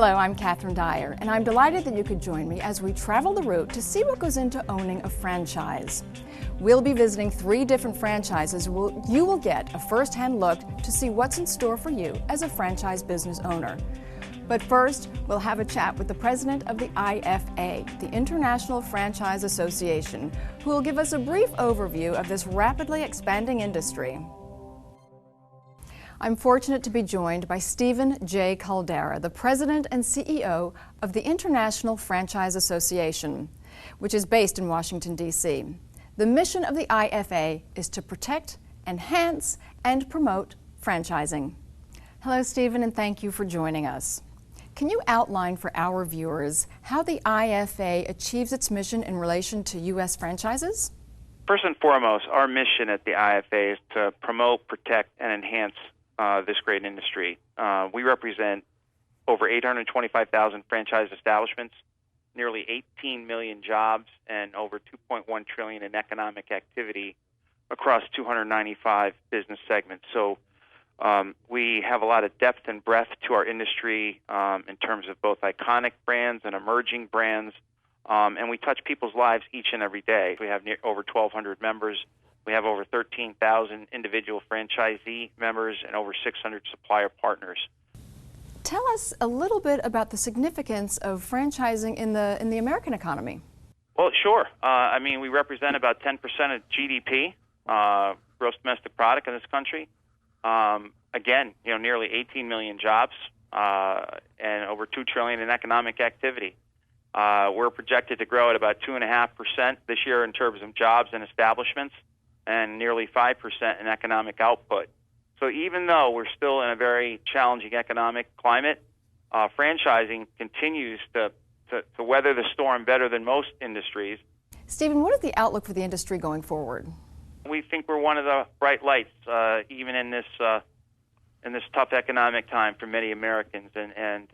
Hello, I'm Catherine Dyer, and I'm delighted that you could join me as we travel the route to see what goes into owning a franchise. We'll be visiting 3 different franchises. You will get a first-hand look to see what's in store for you as a franchise business owner. But first, we'll have a chat with the president of the IFA, the International Franchise Association, who will give us a brief overview of this rapidly expanding industry. I'm fortunate to be joined by Stephen J. Caldera, the President and CEO of the International Franchise Association, which is based in Washington, D.C. The mission of the IFA is to protect, enhance, and promote franchising. Hello, Stephen, and thank you for joining us. Can you outline for our viewers how the IFA achieves its mission in relation to U.S. franchises? First and foremost, our mission at the IFA is to promote, protect, and enhance this great industry. We represent over 825,000 franchise establishments, nearly 18 million jobs, and over $2.1 trillion in economic activity across 295 business segments. So we have a lot of depth and breadth to our industry in terms of both iconic brands and emerging brands, and we touch people's lives each and every day. We have over 1,200 members. We have over 13,000 individual franchisee members and over 600 supplier partners. Tell us a little bit about the significance of franchising in the American economy. Well, sure. We represent about 10% of GDP, gross domestic product in this country. Again, nearly 18 million jobs and over $2 trillion in economic activity. We're projected to grow at about 2.5% this year in terms of jobs and establishments, and nearly 5% in economic output. So even though we're still in a very challenging economic climate, franchising continues to weather the storm better than most industries. Stephen, what is the outlook for the industry going forward? We think we're one of the bright lights, even in this tough economic time for many Americans. And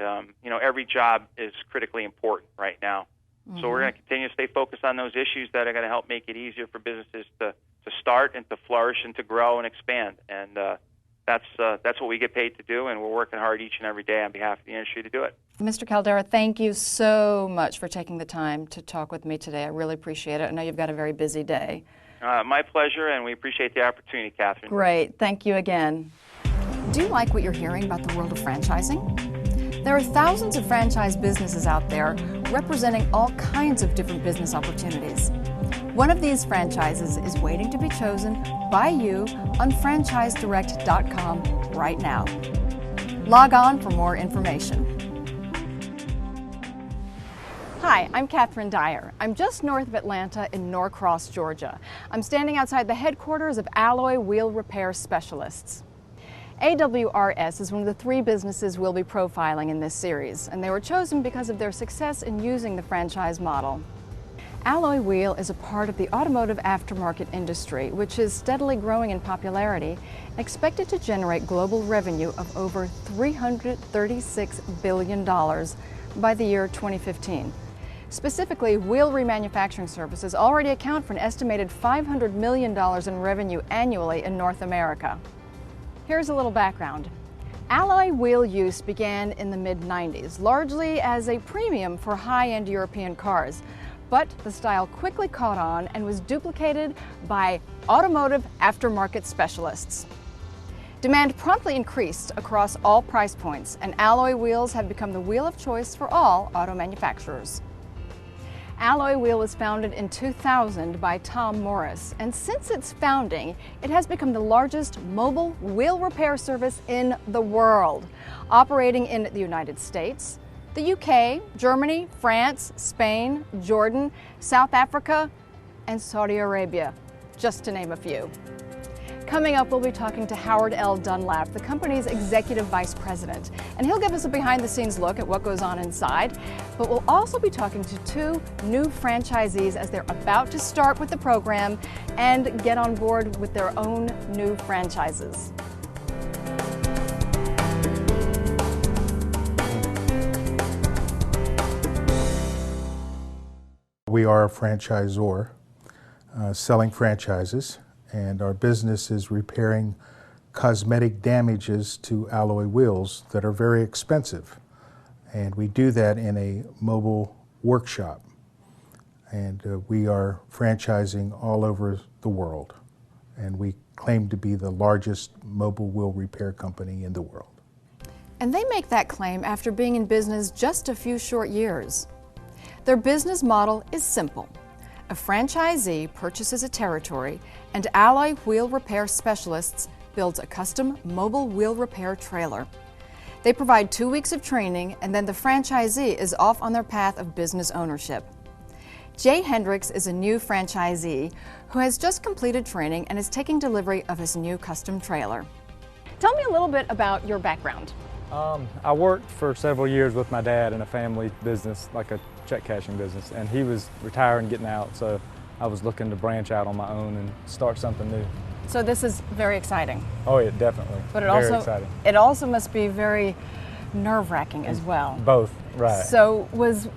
every job is critically important right now. Mm-hmm. So we're going to continue to stay focused on those issues that are going to help make it easier for businesses to start and to flourish and to grow and expand. And that's what we get paid to do, and we're working hard each and every day on behalf of the industry to do it. Mr. Caldera, thank you so much for taking the time to talk with me today. I really appreciate it. I know you've got a very busy day. My pleasure, and we appreciate the opportunity, Catherine. Great. Thank you again. Do you like what you're hearing about the world of franchising? There are thousands of franchise businesses out there representing all kinds of different business opportunities. One of these franchises is waiting to be chosen by you on franchisedirect.com right now. Log on for more information. Hi, I'm Catherine Dyer. I'm just north of Atlanta in Norcross, Georgia. I'm standing outside the headquarters of Alloy Wheel Repair Specialists. AWRS is one of the 3 businesses we'll be profiling in this series, and they were chosen because of their success in using the franchise model. Alloy Wheel is a part of the automotive aftermarket industry, which is steadily growing in popularity and expected to generate global revenue of over $336 billion by the year 2015. Specifically, wheel remanufacturing services already account for an estimated $500 million in revenue annually in North America. Here's a little background. Alloy wheel use began in the mid-90s, largely as a premium for high-end European cars. But the style quickly caught on and was duplicated by automotive aftermarket specialists. Demand promptly increased across all price points, and alloy wheels have become the wheel of choice for all auto manufacturers. Alloy Wheel was founded in 2000 by Tom Morris, and since its founding, it has become the largest mobile wheel repair service in the world, operating in the United States, the UK, Germany, France, Spain, Jordan, South Africa, and Saudi Arabia, just to name a few. Coming up, we'll be talking to Howard L. Dunlap, the company's Executive Vice President, and he'll give us a behind-the-scenes look at what goes on inside. But we'll also be talking to 2 new franchisees as they're about to start with the program and get on board with their own new franchises. We are a franchisor selling franchises, and our business is repairing cosmetic damages to alloy wheels that are very expensive. And we do that in a mobile workshop. And we are franchising all over the world. And we claim to be the largest mobile wheel repair company in the world. And they make that claim after being in business just a few short years. Their business model is simple. A franchisee purchases a territory, and Alloy Wheel Repair Specialists builds a custom mobile wheel repair trailer. They provide 2 weeks of training, and then the franchisee is off on their path of business ownership. Jay Hendricks is a new franchisee who has just completed training and is taking delivery of his new custom trailer. Tell me a little bit about your background. I worked for several years with my dad in a family business, like a check cashing business, and he was retiring, getting out, so I was looking to branch out on my own and start something new. So this is very exciting. Oh yeah, definitely. But exciting. It also must be very nerve-wracking as well. Both, right. So was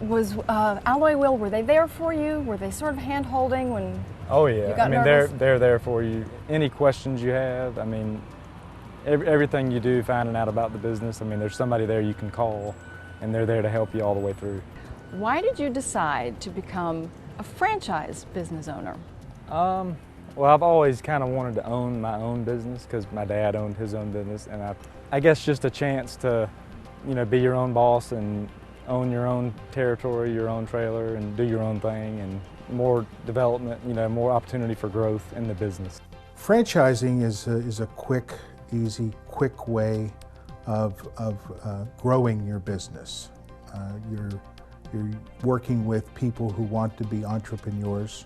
Alloy Wheel, were they there for you? Were they sort of hand-holding when Oh yeah, you got I mean nervous? they're there for you. Any questions you have, I mean, everything you do, finding out about the business, I mean there's somebody there you can call and they're there to help you all the way through. Why did you decide to become a franchise business owner? Well, I've always kind of wanted to own my own business because my dad owned his own business, and I guess just a chance to, you know, be your own boss and own your own territory, your own trailer, and do your own thing, and more development, you know, more opportunity for growth in the business. Franchising is a quick, easy, quick way of growing your business. You're working with people who want to be entrepreneurs,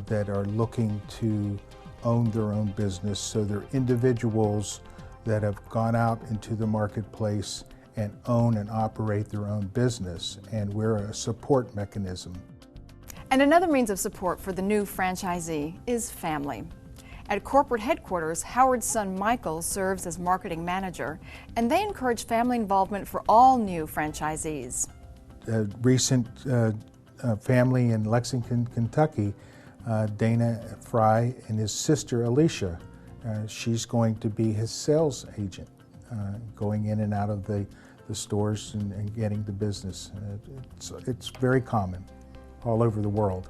that are looking to own their own business. So they're individuals that have gone out into the marketplace and own and operate their own business, and we're a support mechanism. And another means of support for the new franchisee is family. At corporate headquarters, Howard's son Michael serves as marketing manager, and they encourage family involvement for all new franchisees. A recent family in Lexington, Kentucky, Dana Fry and his sister Alicia, she's going to be his sales agent, going in and out of the stores and getting the business. It's very common all over the world.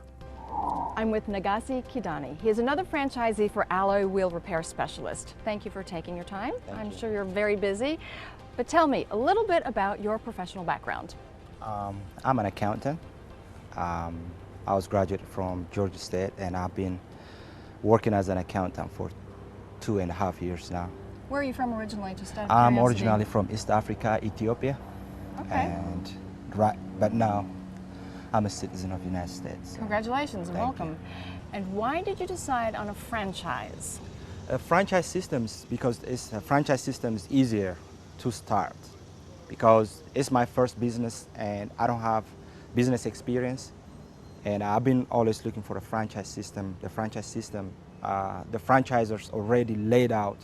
I'm with Nagasi Kidani. He is another franchisee for Alloy Wheel Repair Specialist. Thank you for taking your time. I'm sure you're very busy. But tell me a little bit about your professional background. I'm an accountant. I was graduated from Georgia State, and I've been working as an accountant for 2.5 years now. Where are you from originally? Just out of I'm curiosity? originally from East Africa, Ethiopia, Okay. but now I'm a citizen of the United States. Congratulations and Thank welcome. And why did you decide on a franchise? Franchise systems, because a franchise system is easier to start, because it's my first business and I don't have business experience. And I've been always looking for a franchise system. The franchise system, the franchisors already laid out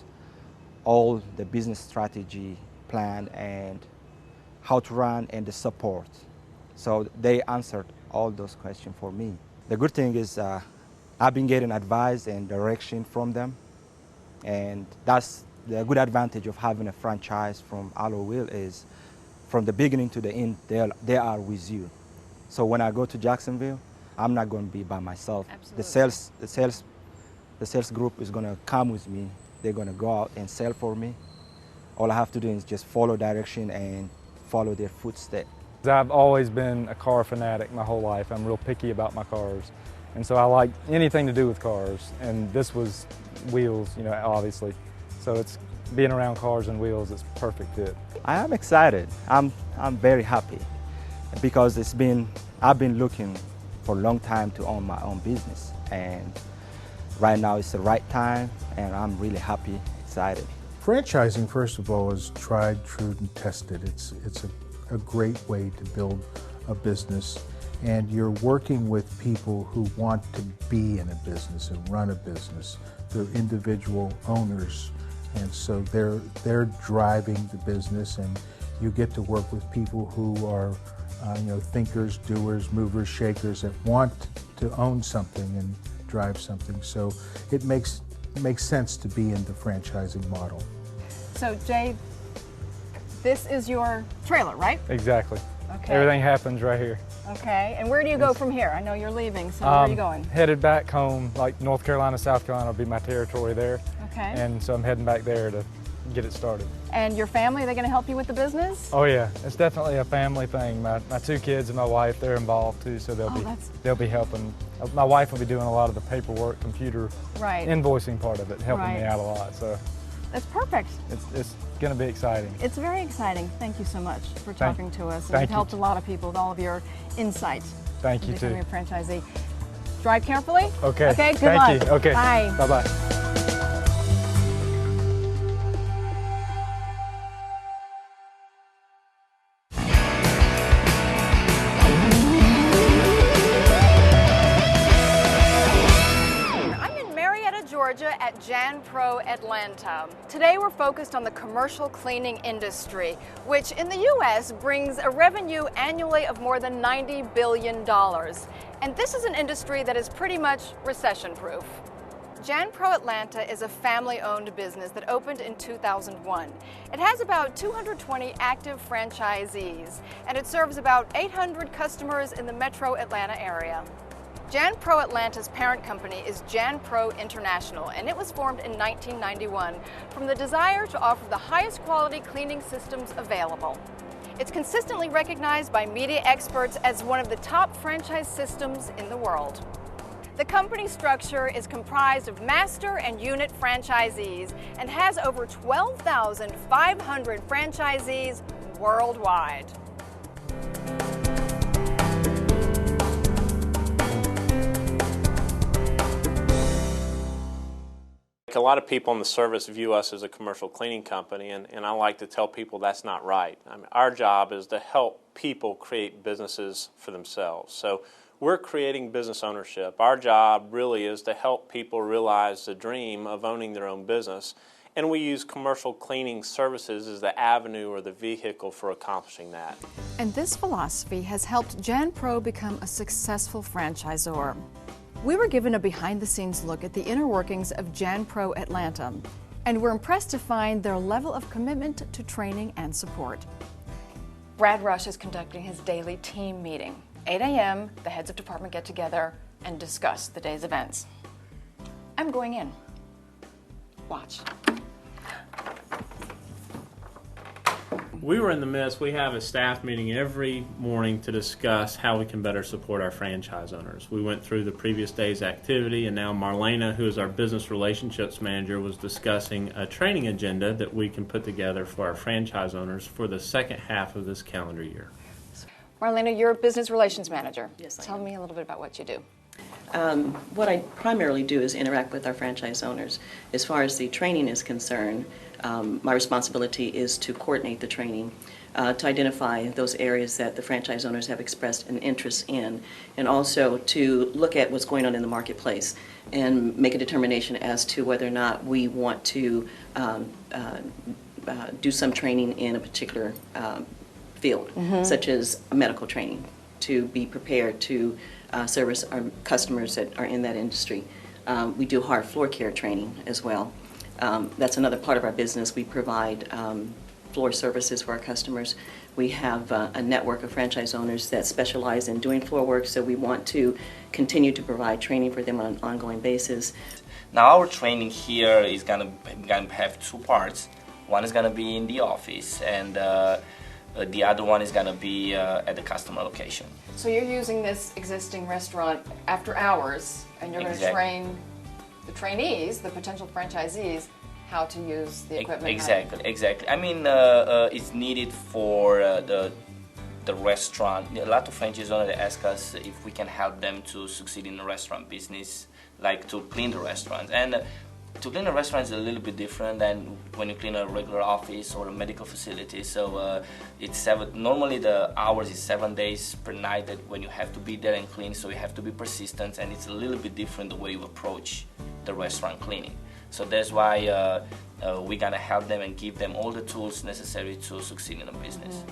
all the business strategy plan and how to run and the support. So they answered all those questions for me. The good thing is I've been getting advice and direction from them. And that's the good advantage of having a franchise from Alloy Wheel is from the beginning to the end, they are with you. So when I go to Jacksonville, I'm not going to be by myself. Absolutely. The sales group is going to come with me. They're going to go out and sell for me. All I have to do is just follow direction and follow their footsteps. I've always been a car fanatic my whole life. I'm real picky about my cars. And so I like anything to do with cars. And this was wheels, you know, obviously. So it's being around cars and wheels, it's a perfect fit. I am excited. I'm very happy because I've been looking for a long time to own my own business, and right now it's the right time, and I'm really happy, excited. Franchising, first of all, is tried, true, and tested. It's a great way to build a business, and you're working with people who want to be in a business and run a business. They're individual owners, and so they're driving the business, and you get to work with people who are thinkers, doers, movers, shakers that want to own something and drive something. So it makes sense to be in the franchising model. So Jay, This is your trailer, right? Exactly. Okay. Everything happens right here. Okay, and where do you go from here? I know you're leaving, so where are you going? Headed back home, like North Carolina, South Carolina will be my territory there. Okay. And so I'm heading back there to get it started. And your family, are they going to help you with the business? Oh yeah, it's definitely a family thing. My 2 kids and my wife, they're involved too, so they'll be helping. My wife will be doing a lot of the paperwork, computer invoicing part of it, helping me out a lot. So that's perfect. It's going to be exciting. It's very exciting. Thank you so much for talking to us. Thank You've you. helped a lot of people with all of your insight. Thank you too. Becoming a franchisee. Drive carefully. Okay. Okay. Good luck. Thank you. Okay. Bye. Bye bye. Georgia at Jan Pro Atlanta. Today we're focused on the commercial cleaning industry, which in the U.S. brings a revenue annually of more than $90 billion. And this is an industry that is pretty much recession-proof. Jan Pro Atlanta is a family-owned business that opened in 2001. It has about 220 active franchisees, and it serves about 800 customers in the metro Atlanta area. Jan Pro Atlanta's parent company is Jan Pro International, and it was formed in 1991 from the desire to offer the highest quality cleaning systems available. It's consistently recognized by media experts as one of the top franchise systems in the world. The company structure is comprised of master and unit franchisees and has over 12,500 franchisees worldwide. A lot of people in the service view us as a commercial cleaning company, and I like to tell people that's not right. I mean, our job is to help people create businesses for themselves. So we're creating business ownership. Our job really is to help people realize the dream of owning their own business, and we use commercial cleaning services as the avenue or the vehicle for accomplishing that. And this philosophy has helped Jan Pro become a successful franchisor. We were given a behind-the-scenes look at the inner workings of Jan Pro Atlanta, and we're impressed to find their level of commitment to training and support. Brad Rush is conducting his daily team meeting. 8 a.m., the heads of department get together and discuss the day's events. I'm going in. Watch. We were in the midst, we have a staff meeting every morning to discuss how we can better support our franchise owners. We went through the previous day's activity, and now Marlena, who is our business relationships manager, was discussing a training agenda that we can put together for our franchise owners for the second half of this calendar year. Marlena, you're a business relations manager. Yes, I Tell am. me a little bit about what you do. What I primarily do is interact with our franchise owners. As far as the training is concerned, my responsibility is to coordinate the training, to identify those areas that the franchise owners have expressed an interest in, and also to look at what's going on in the marketplace and make a determination as to whether or not we want to do some training in a particular field, such as medical training, to be prepared to service our customers that are in that industry. We do hard floor care training as well. That's another part of our business. We provide floor services for our customers. We have a network of franchise owners that specialize in doing floor work, so we want to continue to provide training for them on an ongoing basis. Now our training here is gonna have 2 parts. One is gonna be in the office, and the other one is gonna be at the customer location. So you're using this existing restaurant after hours, and you're going to train the trainees, the potential franchisees, how to use the equipment. Exactly. I mean, it's needed for the restaurant. A lot of franchise owners ask us if we can help them to succeed in the restaurant business, like to clean the restaurant. And to clean a restaurant is a little bit different than when you clean a regular office or a medical facility. So normally the hours is 7 days per night that when you have to be there and clean, so you have to be persistent, and it's a little bit different the way you approach the restaurant cleaning. So that's why we're gonna help them and give them all the tools necessary to succeed in a business.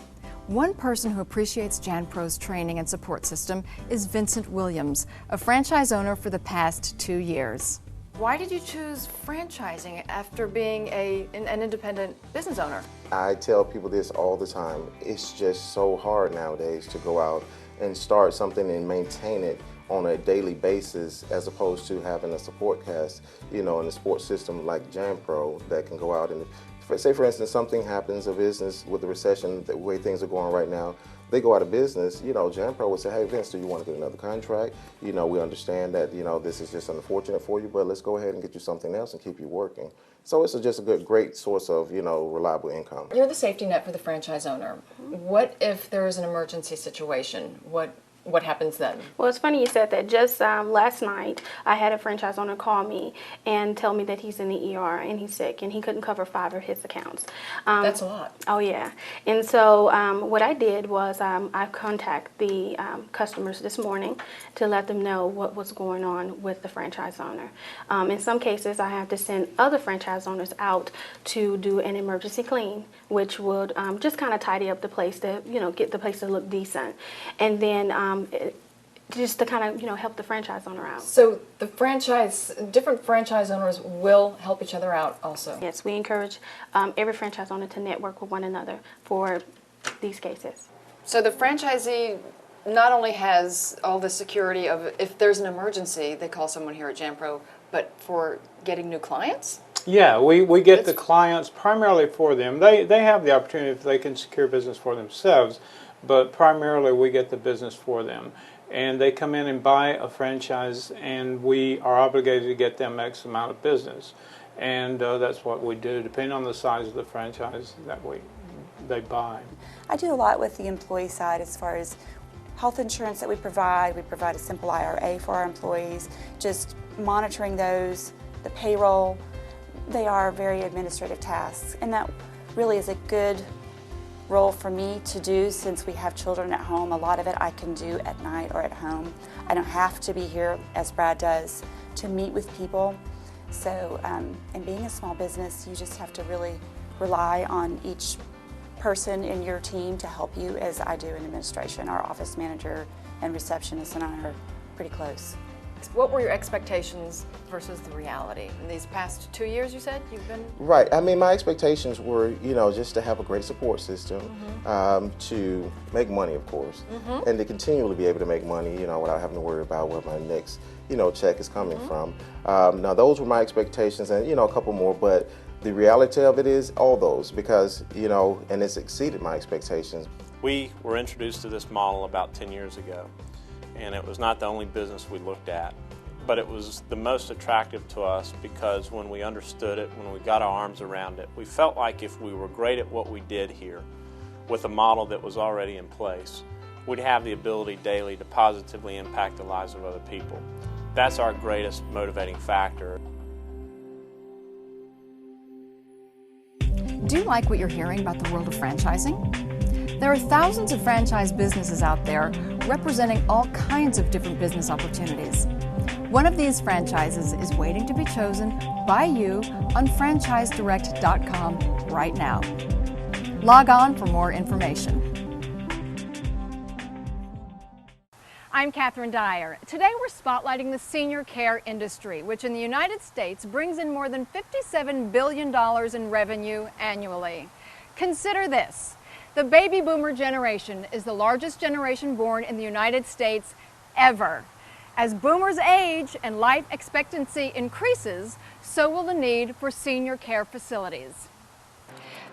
One person who appreciates Jan Pro's training and support system is Vincent Williams, a franchise owner for the past 2 years. Why did you choose franchising after being an independent business owner? I tell people this all the time. It's just so hard nowadays to go out and start something and maintain it on a daily basis, as opposed to having a support cast, you know, in a sports system like JanPro that can go out and, say for instance, something happens, a business with the recession, the way things are going right now, they go out of business, you know, JanPro would say, hey Vince, do you want to get another contract? You know, we understand that, you know, this is just unfortunate for you, but let's go ahead and get you something else and keep you working. So it's just a great source of, you know, reliable income. You're the safety net for the franchise owner. What if there is an emergency situation? What happens then? Well, it's funny you said that. Just last night, I had a franchise owner call me and tell me that he's in the ER and he's sick and he couldn't cover 5 of his accounts. That's a lot. Oh, yeah. And so what I did was I contacted the customers this morning to let them know what was going on with the franchise owner. In some cases, I have to send other franchise owners out to do an emergency clean, which would just kind of tidy up the place to, you know, get the place to look decent. And then just to kind of, you know, help the franchise owner out. So the different franchise owners will help each other out also? Yes, we encourage every franchise owner to network with one another for these cases. So the franchisee not only has all the security of if there's an emergency, they call someone here at JanPro, but for getting new clients? Yeah, we get the clients primarily for them. They have the opportunity if they can secure business for themselves, but primarily we get the business for them. And they come in and buy a franchise, and we are obligated to get them X amount of business. And that's what we do, depending on the size of the franchise that they buy. I do a lot with the employee side as far as health insurance that we provide. We provide a simple IRA for our employees, just monitoring those, the payroll. They are very administrative tasks, and that really is a good role for me to do since we have children at home. A lot of it I can do at night or at home. I don't have to be here, as Brad does, to meet with people. So, and being a small business, you just have to really rely on each person in your team to help you, as I do in administration. Our office manager and receptionist and I are pretty close. What were your expectations versus the reality? In these past 2 years, you said you've been? Right. I mean, my expectations were, you know, just to have a great support system, to make money, of course, and to continually be able to make money, you know, without having to worry about where my next, you know, check is coming from. Now, those were my expectations, and, you know, a couple more, but the reality of it is all those, because, you know, and it's exceeded my expectations. We were introduced to this model about 10 years ago. And it was not the only business we looked at, but it was the most attractive to us because when we understood it, when we got our arms around it, we felt like if we were great at what we did here with a model that was already in place, we'd have the ability daily to positively impact the lives of other people. That's our greatest motivating factor. Do you like what you're hearing about the world of franchising? There are thousands of franchise businesses out there representing all kinds of different business opportunities. One of these franchises is waiting to be chosen by you on franchisedirect.com right now. Log on for more information. I'm Catherine Dyer. Today we're spotlighting the senior care industry, which in the United States brings in more than $57 billion in revenue annually. Consider this. The baby boomer generation is the largest generation born in the United States ever. As boomers age and life expectancy increases, so will the need for senior care facilities.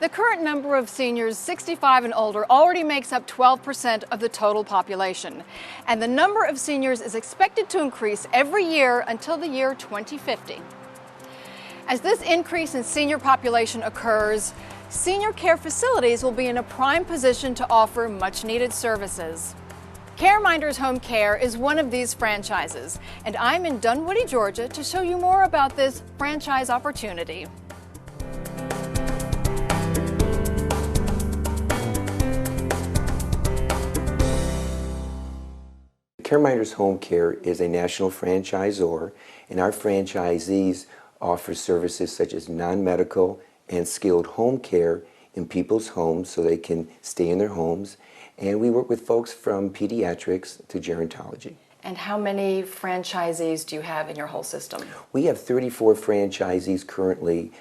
The current number of seniors 65 and older already makes up 12% of the total population, and the number of seniors is expected to increase every year until the year 2050. As this increase in senior population occurs, senior care facilities will be in a prime position to offer much-needed services. CareMinders Home Care is one of these franchises, and I'm in Dunwoody, Georgia, to show you more about this franchise opportunity. CareMinders Home Care is a national franchisor, and our franchisees offer services such as non-medical and skilled home care in people's homes so they can stay in their homes. And we work with folks from pediatrics to gerontology. And how many franchisees do you have in your whole system? We have 34 franchisees currently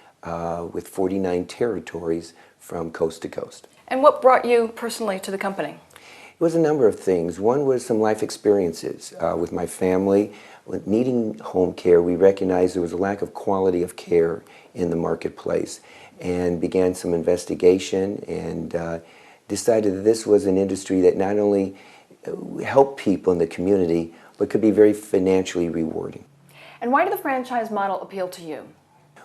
with 49 territories from coast to coast. And what brought you personally to the company? It was a number of things. One was some life experiences with my family. With needing home care, we recognized there was a lack of quality of care in the marketplace and began some investigation and decided that this was an industry that not only helped people in the community, but could be very financially rewarding. And why did the franchise model appeal to you?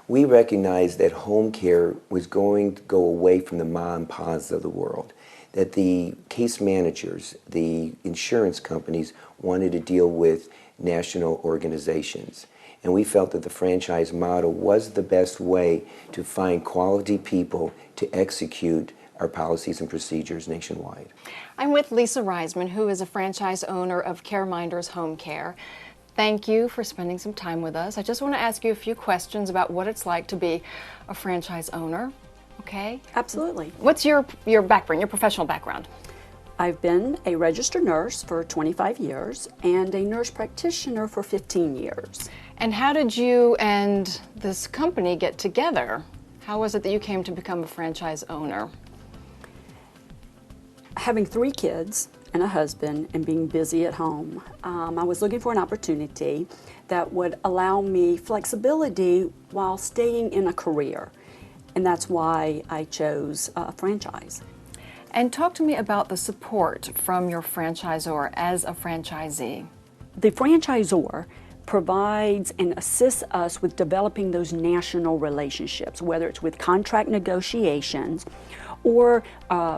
We recognized that home care was going to go away from the ma and pas of the world, that the case managers, the insurance companies wanted to deal with national organizations. And we felt that the franchise model was the best way to find quality people to execute our policies and procedures nationwide. I'm with Lisa Reisman, who is a franchise owner of CareMinders Home Care. Thank you for spending some time with us. I just want to ask you a few questions about what it's like to be a franchise owner. Okay? Absolutely. What's your background, your professional background? I've been a registered nurse for 25 years and a nurse practitioner for 15 years. And how did you and this company get together? How was it that you came to become a franchise owner? Having 3 kids and a husband and being busy at home, I was looking for an opportunity that would allow me flexibility while staying in a career. And that's why I chose a franchise. And talk to me about the support from your franchisor as a franchisee. The franchisor provides and assists us with developing those national relationships, whether it's with contract negotiations or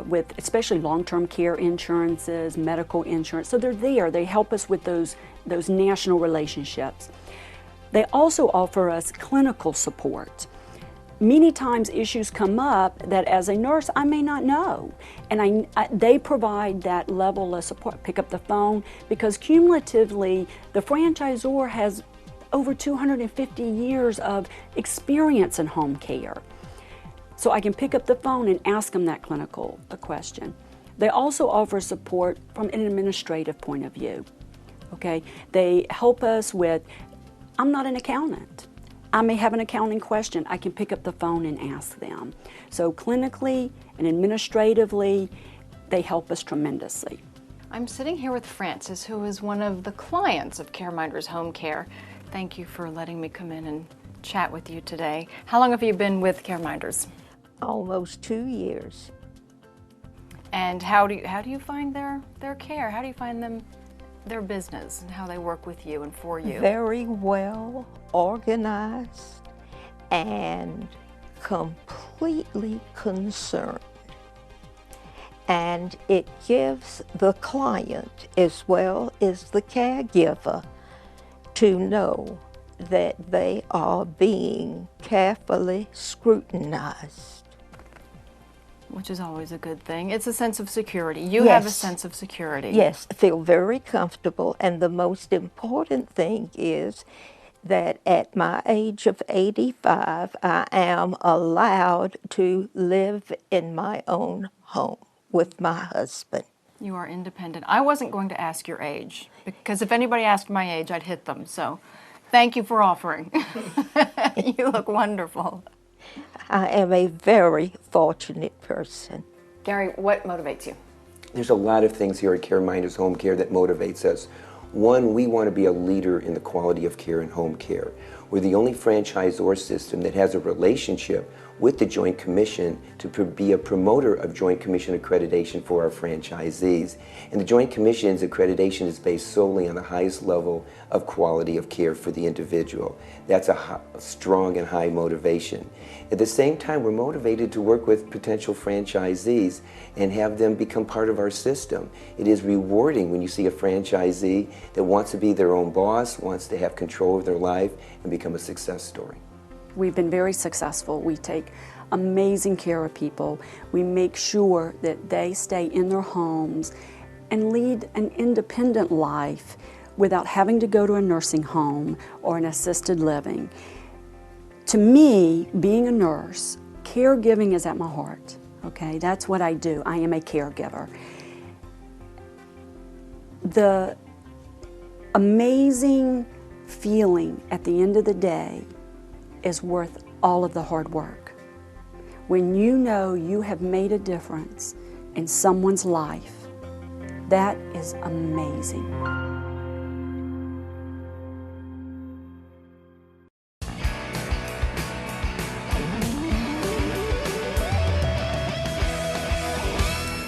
with especially long-term care insurances, medical insurance. So they're there, they help us with those national relationships. They also offer us clinical support. Many times issues come up that as a nurse I may not know, and they provide that level of support. Pick up the phone, because cumulatively the franchisor has over 250 years of experience in home care. So I can pick up the phone and ask them that clinical question. They also offer support from an administrative point of view. Okay, they help us with, I'm not an accountant. I may have an accounting question. I can pick up the phone and ask them. So clinically and administratively, they help us tremendously. I'm sitting here with Frances, who is one of the clients of CareMinders Home Care. Thank you for letting me come in and chat with you today. How long have you been with CareMinders? Almost 2 years. And how do you find their care? How do you find their business and how they work with you and for you? Very well organized and completely concerned. And it gives the client as well as the caregiver to know that they are being carefully scrutinized. Which is always a good thing. It's a sense of security. You have a sense of security. Yes, I feel very comfortable, and the most important thing is that at my age of 85, I am allowed to live in my own home with my husband. You are independent. I wasn't going to ask your age, because if anybody asked my age, I'd hit them. So thank you for offering. You look wonderful. I am a very fortunate person. Gary, what motivates you? There's a lot of things here at CareMinders Home Care that motivates us. One, we want to be a leader in the quality of care in home care. We're the only franchisor system that has a relationship with the Joint Commission to be a promoter of Joint Commission accreditation for our franchisees. And the Joint Commission's accreditation is based solely on the highest level of quality of care for the individual. That's a strong and high motivation. At the same time, we're motivated to work with potential franchisees and have them become part of our system. It is rewarding when you see a franchisee that wants to be their own boss, wants to have control of their life, and become a success story. We've been very successful. We take amazing care of people. We make sure that they stay in their homes and lead an independent life without having to go to a nursing home or an assisted living. To me, being a nurse, caregiving is at my heart. Okay, that's what I do. I am a caregiver. The amazing feeling at the end of the day is worth all of the hard work. When you know you have made a difference in someone's life, that is amazing.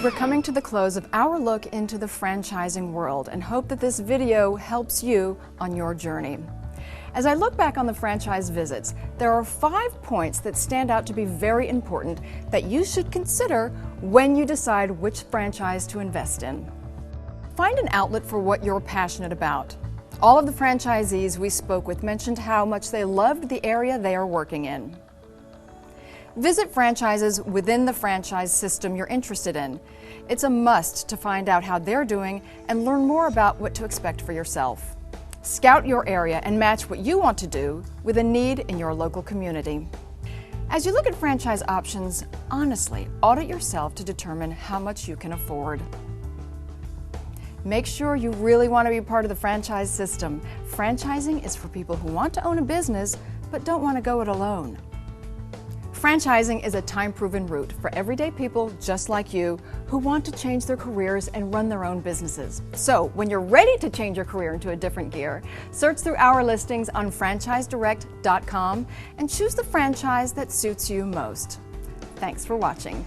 We're coming to the close of our look into the franchising world and hope that this video helps you on your journey. As I look back on the franchise visits, there are 5 points that stand out to be very important that you should consider when you decide which franchise to invest in. Find an outlet for what you're passionate about. All of the franchisees we spoke with mentioned how much they loved the area they are working in. Visit franchises within the franchise system you're interested in. It's a must to find out how they're doing and learn more about what to expect for yourself. Scout your area and match what you want to do with a need in your local community. As you look at franchise options, honestly, audit yourself to determine how much you can afford. Make sure you really want to be part of the franchise system. Franchising is for people who want to own a business but don't want to go it alone. Franchising is a time-proven route for everyday people just like you who want to change their careers and run their own businesses. So when you're ready to change your career into a different gear, search through our listings on franchisedirect.com and choose the franchise that suits you most. Thanks for watching.